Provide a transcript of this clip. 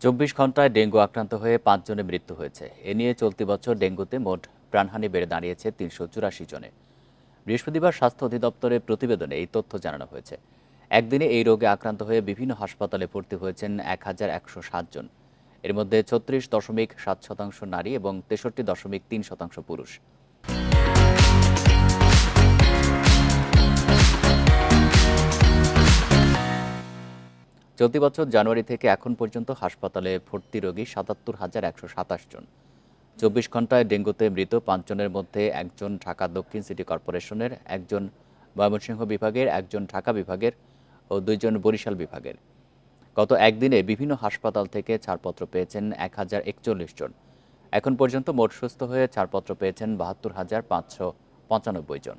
২৪ ঘণ্টায় ডেঙ্গু আক্রান্ত হয়ে ৫ জনের মৃত্যু হয়েছে। এ নিয়ে চলতি বছর ডেঙ্গুতে মোট প্রাণহানি বেড়ে দাঁড়িয়েছে ৩৮৪ জনে। বৃহস্পতিবার স্বাস্থ্য অধিদপ্তরের প্রতিবেদনে এই তথ্য জানানো হয়েছে। একদিনে এই রোগে আক্রান্ত হয়ে বিভিন্ন হাসপাতালে ভর্তি হয়েছেন ১,১৬০ জন। এর মধ্যে ৩৬.৭% নারী এবং ৬৩.৩% পুরুষ। চলতি বছর জানুয়ারি থেকে এখন পর্যন্ত হাসপাতালে ভর্তি রোগী ৭৭,১২৭ জন। ২৪ ঘণ্টায় ডেঙ্গুতে মৃত ৫ জনের মধ্যে একজন ঢাকা দক্ষিণ সিটি কর্পোরেশনের, একজন ময়মনসিংহ বিভাগের, একজন ঢাকা বিভাগের ও ২ জন বরিশাল বিভাগের। গত একদিনে বিভিন্ন হাসপাতাল থেকে ছাড়পত্র পেয়েছেন ১,০৪১ জন। এখন পর্যন্ত মোট সুস্থ হয়ে ছাড়পত্র পেয়েছেন ৭২,৫৯৫ জন।